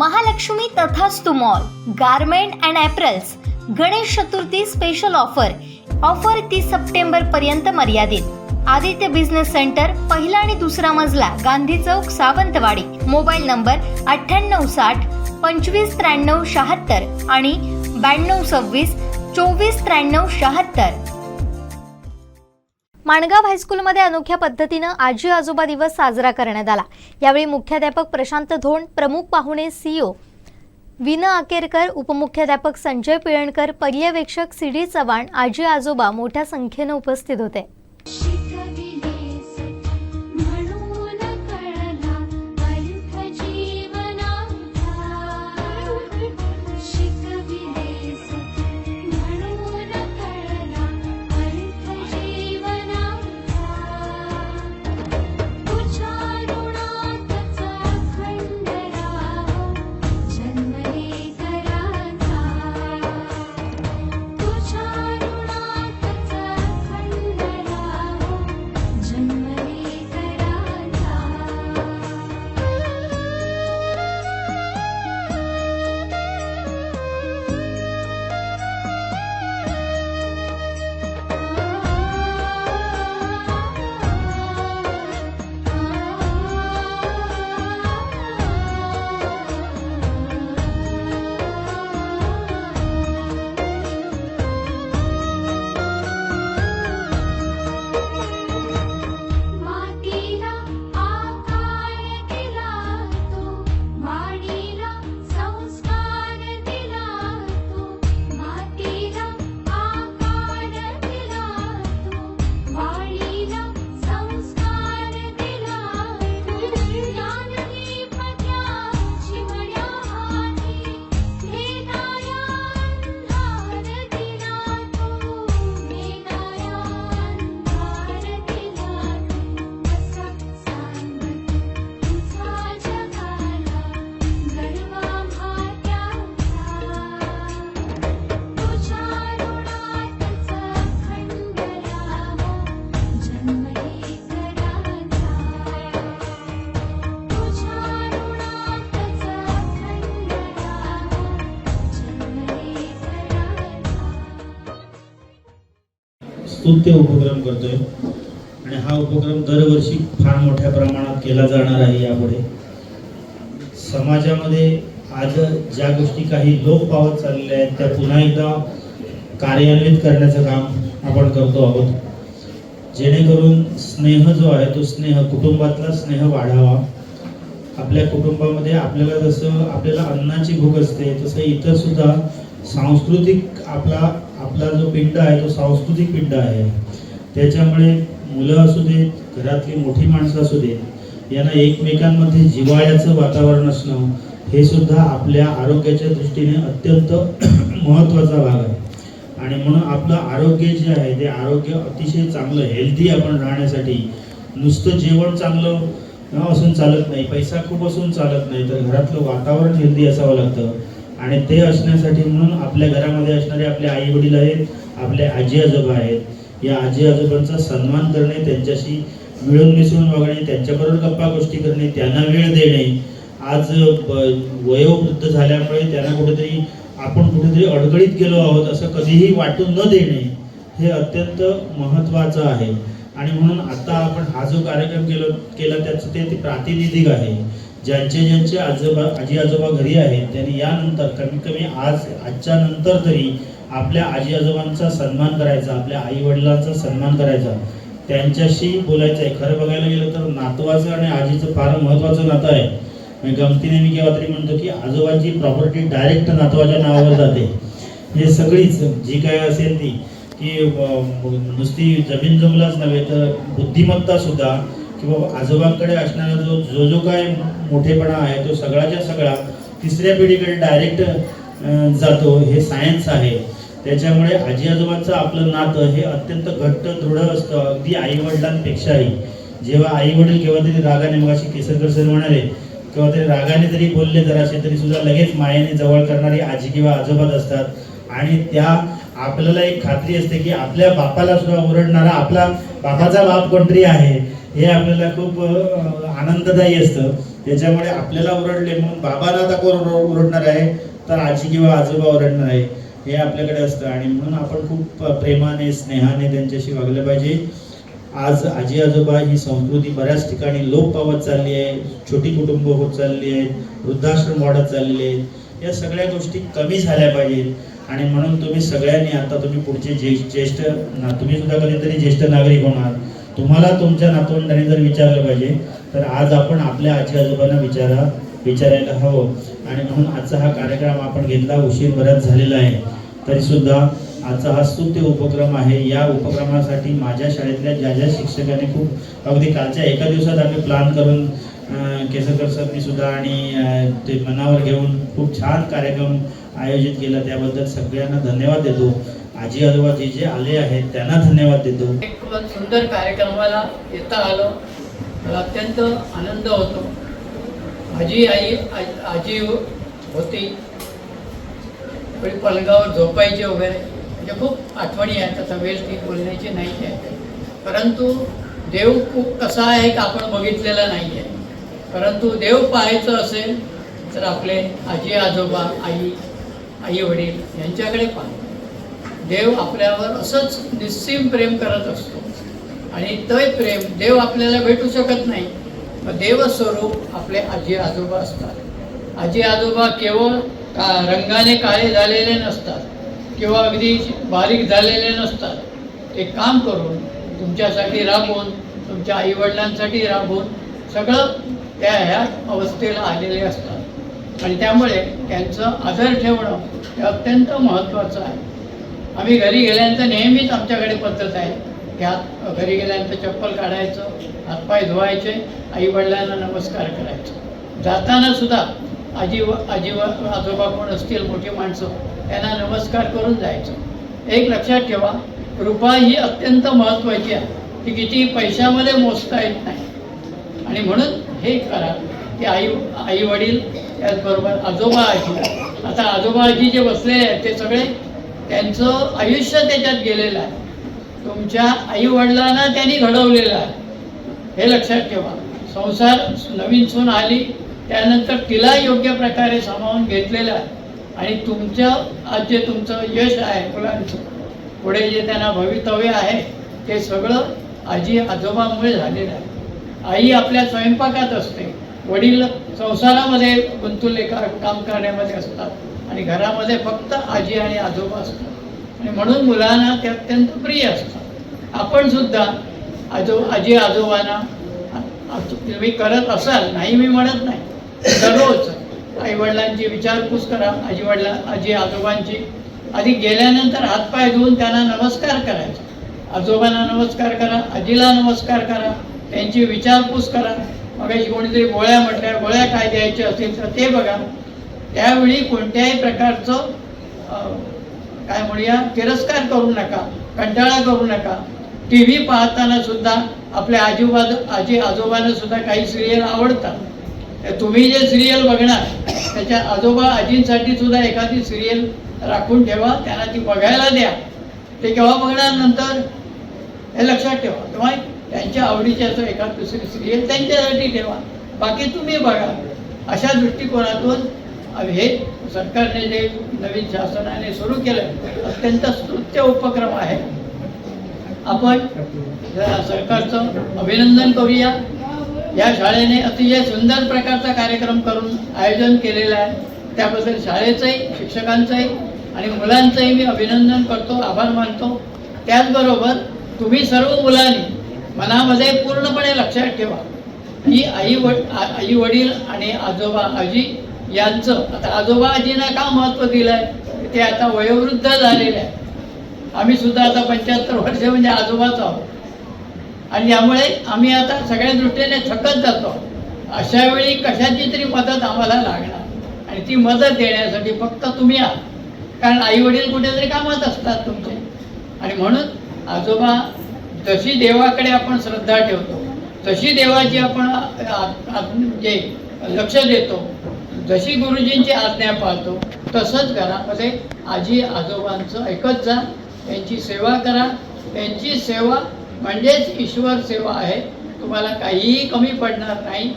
Mahalakshmi Tathastu mall garment and apparels Ganesh Chaturthi special offer 30 September पर्यंत मर्यादित। Aditya business centre पहिला आणि दुसरा मजला, गांधी चौक, सावंतवाडी। मोबाईल नंबर 9860 2593 76 आणि 9226 2493 76। माणगाव हायस्कूलमध्ये अनोख्या पद्धतीने आजी आजोबा दिवस साजरा करण्यात आला। यावेळी मुख्याध्यापक प्रशांत धोंड, प्रमुख पाहुणे सीओ विना आकेरकर, उपमुख्याध्यापक संजय पिळणकर, पर्यवेक्षक सीडी चव्हाण, आजी आजोबा मोठ्या संख्येने उपस्थित होते। स्तुत्य उपक्रम करतोय आणि हा उपक्रम दरवर्षी फार मोठ्या प्रमाणात केला जाणार आहे। यापुढे समाजामध्ये आज ज्या गोष्टी काही लोप पावत चाललेल्या आहेत त्या पुन्हा एकदा कार्यान्वित करण्याचं काम आपण करतो आहोत, जेणेकरून स्नेह जो आहे तो स्नेह, कुटुंबातला स्नेह वाढावा। आपल्या कुटुंबामध्ये आपल्याला जसं आपल्याला अन्नाची भूक असते तसं इतर सुद्धा सांस्कृतिक आपला जो पिंड आहे तो सांस्कृतिक पिंड आहे। त्याच्यामुळे मुलं असू देत, घरातली मोठी माणसं असू देत, यांना एकमेकांमध्ये जिव्हाळ्याचं वातावरण असणं हे सुद्धा आपल्या आरोग्याच्या दृष्टीने अत्यंत महत्त्वाचा भाग आहे। आणि म्हणून आपलं आरोग्य जे आहे ते आरोग्य अतिशय चांगलं हेल्दी आपण राहण्यासाठी नुसतं जेवण चांगलं असून चालत नाही, पैसा खूप असून चालत नाही, तर घरातलं वातावरण हेल्दी असावं लागतं। आणि ते असण्यासाठी म्हणून आपल्या घरामध्ये असणारे आपले आई वडील आहेत, आपले आजी आजोबा आहेत, या आजी आजोबांचा सन्मान करणे, त्यांच्याशी मिळून मिसळून वागणे, त्यांच्याबरोबर गप्पा गोष्टी करणे, त्यांना वेळ देणे। आज वयोवृद्ध झाल्यामुळे त्यांना आपण कुठेतरी अडगळीत गेलो आहोत असं कधीही वाटू न देणे हे अत्यंत महत्त्वाचं आहे। आणि म्हणून आता आपण हा जो कार्यक्रम केला त्याचं ते प्रातिनिधिक आहे। ज्यांचे आजी आजोबा घरी आहेत त्यांनी यानंतर कमीत कमी आजच्या नंतर तरी आपल्या आजी आजोबांचा सन्मान करायचा, आपल्या आई वडिलांचा सन्मान करायचा, त्यांच्याशी बोलायचं आहे। खरं बघायला गेलं तर नातवाचं आणि आजीचं फार महत्त्वाचं नातं आहे। गमतीने मी केव्हा तरी म्हणतो की आजोबांची प्रॉपर्टी डायरेक्ट नातवाच्या नावावर जाते। हे सगळीच जी काय असेल ती की नुसती जमीन जमलाच नव्हे तर बुद्धिमत्ता सुद्धा किंवा आजोबांकडे असणारा जो काय मोठेपणा आहे तो सगळ्याच्या सगळा तिसऱ्या पिढीकडे डायरेक्ट जातो, हे सायन्स आहे। त्याच्यामुळे आजी आजोबांचं आपलं नातं हे अत्यंत घट्ट दृढ असतं, अगदी आई वडिलांपेक्षाही। जेव्हा आई वडील केव्हा तरी रागाने, मगाशी केसरकर सर म्हणाले, केव्हा तरी रागाने तरी बोलले जराशे तरी सुद्धा लगेच मायेने जवळ करणारी आजी किंवा आजोबाच असतात। आणि त्या आपल्याला एक खात्री असते की आपल्या बापाला सुद्धा ओरडणारा आपला बापाचा बाप कोणतरी आहे, हे आपल्याला खूप आनंददायी असतं। त्याच्यामुळे आपल्याला ओरडले म्हणून बाबाला आता कोण ओरडणार आहे, तर आजी किंवा आजोबा ओरडणार आहे, हे आपल्याकडे असतं. आणि म्हणून आपण खूप प्रेमाने स्नेहाने त्यांच्याशी वागलं पाहिजे. आज आजी आजोबा ही संस्कृती बऱ्याच ठिकाणी लोप पावत चालली आहे, छोटी कुटुंब होत चालली आहेत, वृद्धाश्रम वाढत चाललेले आहेत. या सगळ्या गोष्टी कमी झाल्या पाहिजेत. आणि म्हणून तुम्ही सगळ्यांनी आता तुम्ही पुढचे ज्येष्ठ तुम्ही सुद्धा कधीतरी ज्येष्ठ नागरिक होणार, तुम्हाला तुमच्या नातवंडांनी जर विचारलं पाहिजे तर आज आपण आपल्या आजी आजोबांना विचारायला हवं. आणि म्हणून आजचा हा कार्यक्रम आपण घेतला, उशीर बराच झालेला आहे तरी सुद्धा आजचा हा स्तुत्य उपक्रम आहे. या उपक्रमासाठी माझ्या शाळेतल्या ज्या शिक्षकांनी खूप अगदी कालच्या एका दिवसात आम्ही प्लॅन करून केसरकर सरनी सुद्धा आणि ते मनावर घेऊन खूप छान कार्यक्रम आयोजित केला, त्याबद्दल सगळ्यांना धन्यवाद देतो. आजी आजोबा जे आले आहेत त्यांना धन्यवाद देतो. एक सुंदर कार्यक्रमाला येता आलं, मला अत्यंत आनंद होतो. आजी होती, थोडी पलंगावर झोपायची वगैरे, म्हणजे खूप आठवणी आहेत. आता वेळ ती बोलण्याची नाही आहे, परंतु देव खूप कसा आहे का आपण बघितलेला नाही आहे. परंतु देव पाहायचं असेल तर आपले आजी आजोबा, आई वडील यांच्याकडे पहा. देव आपल्यावर असंच निस्सीम प्रेम करत असतो आणि ते प्रेम देव आपल्याला भेटू शकत नाही. देवस्वरूप आपले आजी आजोबा असतात. आजी आजोबा केवळ रंगाने काळे झालेले नसतात किंवा अगदी बारीक झालेले नसतात. ते काम करून तुमच्यासाठी राबून, तुमच्या आईवडिलांसाठी राबून सगळं ह्या अवस्थेला आलेले असतात. आणि त्यामुळे त्यांचं आदर ठेवणं हे अत्यंत महत्त्वाचं आहे. आम्ही घरी गेल्यानंतर नेहमीच आमच्याकडे पद्धत आहे की घरी गेल्यानंतर चप्पल काढायचं, हातपाय धुवायचे, आईवडिलांना नमस्कार करायचं. जाताना सुद्धा आजी आजोबा कोण असतील मोठी माणसं त्यांना नमस्कार करून जायचं. एक लक्षात ठेवा, कृपा ही अत्यंत महत्त्वाची आहे, ती किती पैशामध्ये मोजता येत नाही. आणि म्हणून हे करा की आई वडील त्याचबरोबर आजोबा आजी. आता आजोबा आजी जे बसलेले आहेत ते सगळे त्यांचं आयुष्य त्याच्यात गेलेलं आहे. तुमच्या आईवडिलांना त्यांनी घडवलेलं आहे, हे लक्षात ठेवा. संसार नवीन सून आली त्यानंतर तिला योग्य प्रकारे सामावून घेतलेलं आहे. आणि आज जे तुमचं यश आहे मुलांचं, पुढे जे त्यांना भवितव्य आहे ते सगळं आजी आजोबामुळे झालेलं आहे. आई आपल्या स्वयंपाकात असते, वडील संसारामध्ये गुंतलेले काम करण्यामध्ये असतात आणि घरामध्ये फक्त आजी आणि आजोबा असतात. आणि म्हणून मुलांना ते अत्यंत प्रिय असतात. आपण सुद्धा आजी आजोबांना तुम्ही करत असाल, नाही मी म्हणत नाही, दररोज आईवडिलांची विचारपूस करा, आजी आजोबांची. आधी गेल्यानंतर हातपाय धुवून त्यांना नमस्कार करायचा. आजोबांना नमस्कार करा, आजीला नमस्कार करा, त्यांची विचारपूस करा. मग कोणीतरी गोळ्या म्हटल्या, गोळ्या काय द्यायच्या असेल तर ते बघा. त्यावेळी कोणत्याही प्रकारचं काय म्हणूया तिरस्कार करू नका, कंटाळा करू नका. टी व्ही पाहताना सुद्धा आपल्या आजी आजोबांना सुद्धा काही सिरियल आवडतात. तुम्ही जे सिरियल बघणार त्याच्या आजोबा आजींसाठी सुद्धा एखादी सिरियल राखून ठेवा, त्यांना ती बघायला द्या. ते केव्हा बघणार नंतर हे लक्षात ठेवा. तेव्हा त्यांच्या आवडीची असं एखाद दुसरी सिरियल त्यांच्यासाठी ठेवा, बाकी तुम्ही बघा. अशा दृष्टिकोनातून हे सरकारने जे नवीन शासनाने सुरू केलं अत्यंत स्तुत्य उपक्रम आहे. आपण सरकारचं अभिनंदन करूया. या शाळेने अतिशय सुंदर प्रकारचा कार्यक्रम करून आयोजन केलेलं आहे. त्याबद्दल शाळेचंही, शिक्षकांचंही आणि मुलांचंही मी अभिनंदन करतो, आभार मानतो. त्याचबरोबर तुम्ही सर्व मुलांनी मनामध्ये पूर्णपणे लक्षात ठेवा की आई वडील आणि आजोबा आजी यांचं, आता आजोबा आजींना का महत्त्व दिलं आहे, ते आता वयोवृद्ध झालेले आहे. आम्ही सुद्धा आता 75 वर्ष म्हणजे आजोबाच आहोत आणि यामुळे आम्ही आता सगळ्या दृष्टीने थकत जातो. अशा वेळी कशाची तरी मदत आम्हाला लागणार आणि ती मदत देण्यासाठी फक्त तुम्ही आहात. कारण आई वडील कुठेतरी कामात असतात तुमचे. आणि म्हणून आजोबा, जशी देवाकडे आपण श्रद्धा ठेवतो, तशी देवाची आपण जे लक्ष देतो, जशी गुरुजींची आज्ञा पाळतो, तसंच घरामध्ये आजी आजोबांचं ऐकत जा, त्यांची सेवा करा. त्यांची सेवा म्हणजेच ईश्वर सेवा आहे. तुम्हाला काहीही कमी पडणार नाही.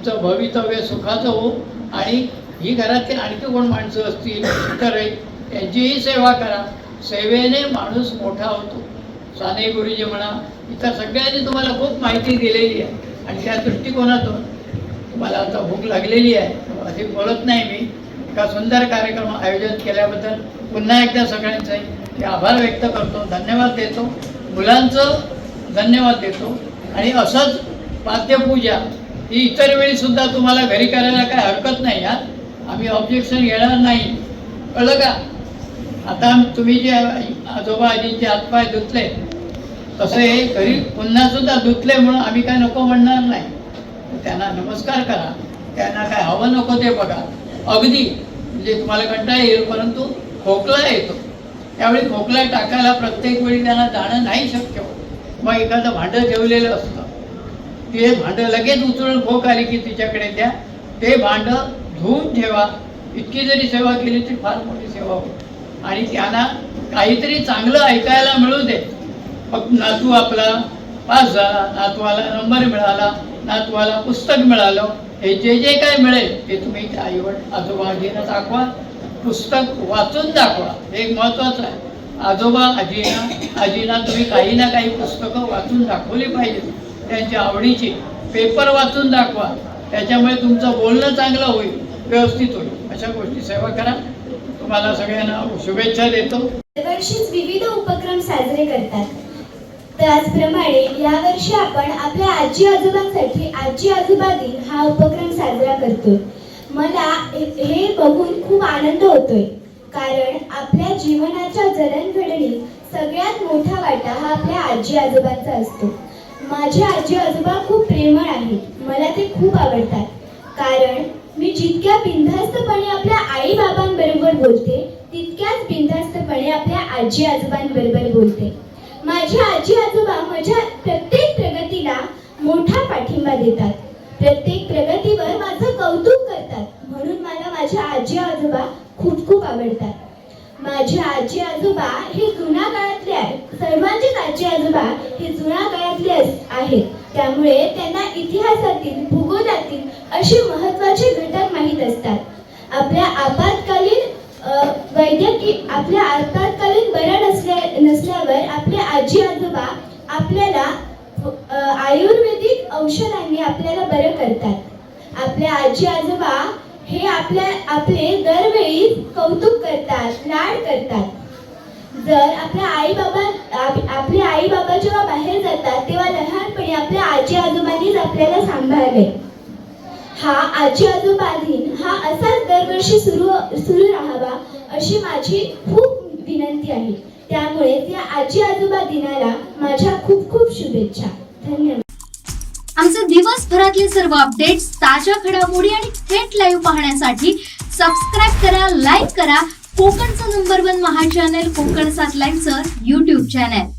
तुमचं भवितव्य सुखाचं हो आणि ही घरातील आणखी कोण माणसं असतील इतरही त्यांचीही सेवा करा. सेवेने माणूस मोठा होतो. साने गुरुजी म्हणा, इतर सगळ्यांनी तुम्हाला खूप माहिती दिलेली आहे आणि त्या दृष्टिकोनातून तुम्हाला आता भूक लागलेली आहे. अधिक बोलत नाही मी. एका सुंदर कार्यक्रम आयोजन केल्याबद्दल पुन्हा एकदा सगळ्यांचे मी आभार व्यक्त करतो, धन्यवाद देतो, मुलांचं धन्यवाद देतो. आणि असंच पाद्यपूजा ही इतर वेळी सुद्धा तुम्हाला घरी करायला काय हरकत नाही. हा आम्ही ऑब्जेक्शन घेणार नाही, कळलं का? आता तुम्ही जे आजोबा आजींचे हातपाय धुतले तसे हे घरी पुन्हा सुद्धा धुतले म्हणून आम्ही काय नको म्हणणार नाही. त्यांना नमस्कार करा, त्यांना काय हवं नको ते बघा. अगदी म्हणजे तुम्हाला कंटाळा येईल, परंतु खोकला येतो त्यावेळी खोकला टाकायला प्रत्येक वेळी त्यांना जाणं नाही शक्य होत. मग एखादं भांडं ठेवलेलं असतं, ते भांडं लगेच उचलून खोक आली की तिच्याकडे द्या, ते भांडं धुवून ठेवा. इतकी जरी सेवा केली तरी फार मोठी सेवा होईल. आणि त्यांना काहीतरी चांगलं ऐकायला मिळू दे. फक्त नातू आपला पास झाला, नातवाला नंबर मिळाला, नातवाला पुस्तक मिळालं, हे जे जे काय मिळेल ते तुम्ही त्या आजोबा आजींना दाखवा. पुस्तक वाचून दाखवा, हे एक महत्त्वाचं आहे. आजोबा आजींना तुम्ही काही ना काही पुस्तकं वाचून दाखवली पाहिजे, त्यांच्या आवडीची. पेपर वाचून दाखवा, त्याच्यामुळे तुमचं बोलणं चांगलं होईल, व्यवस्थित होईल. अशा गोष्टी सेवा करा. तुम्हाला सगळ्यांना शुभेच्छा देतो. दरवर्षीच विविध उपक्रम साजरे करतात. त्याचप्रमाणे यावर्षी आपण आपल्या आजी आजोबांसाठी आजी आजोबा दिन हा उपक्रम साजरा करतो. मला हे बघून खूप आनंद होतोय, कारण आपल्या जीवनाच्या जडणघडणीत सगळ्यात मोठा वाटा हा आपल्या आजी आजोबांचा असतो. माझे आजी आजोबा खूप प्रेमळ आहेत. मला ते खूप आवडतात, कारण मी जितक्या बिनधास्तपणे आपल्या आई बाबांबरोबर बोलते तितक्याच बिनधास्तपणे आपल्या आजी आजोबांबरोबर बोलते. माझे आजी आजोबा माझ्या प्रत्येक प्रगतीला मोठा पाठिंबा देतात. प्रत्येक प्रगतीवर माझं कौतुक करतात. म्हणून मला माझे आजी आजोबा खूप खूप आवडतात. माझे आजी आजोबा हे जुन्या काळातले आहेत. सर्वांचेच आजी आजोबा हे जुन्या काळातले आहेत. त्यामुळे त्यांना इतिहासातील भूगोलातील असे महत्त्वाचे घटक माहीत असतात. आपल्या आपत्कालीन बरं नसल्यावर आपले आजी आजोबा आपल्याला आयुर्वेदिक औषधांनी आपल्याला बरं करतात. आपले आजी आजोबा हे आपले दरवेळी कौतुक करतात, लाड करतात. जर आपले आई बाबा जेव्हा बाहेर जातात तेव्हा लहानपणी आपल्या आजी आजोबांनीच आपल्याला सांभाळले. हा आजी आजोबा दिन हा असाच दरवर्षी सुरू राहावा अशी माझी खूप विनंती आहे. त्यामुळे त्या आजी आजोबा दिनाला माझ्या खूप खूप शुभेच्छा. धन्यवाद. आमचे दिवसभरातले सर्व अपडेट्स, ताज्या घडामोडी आणि थेट लाईव्ह पाहण्यासाठी सबस्क्राईब करा, लाईक करा कोकणचं नंबर 1 महा चॅनल कोकण 7 लाईव्हचं YouTube चॅनल.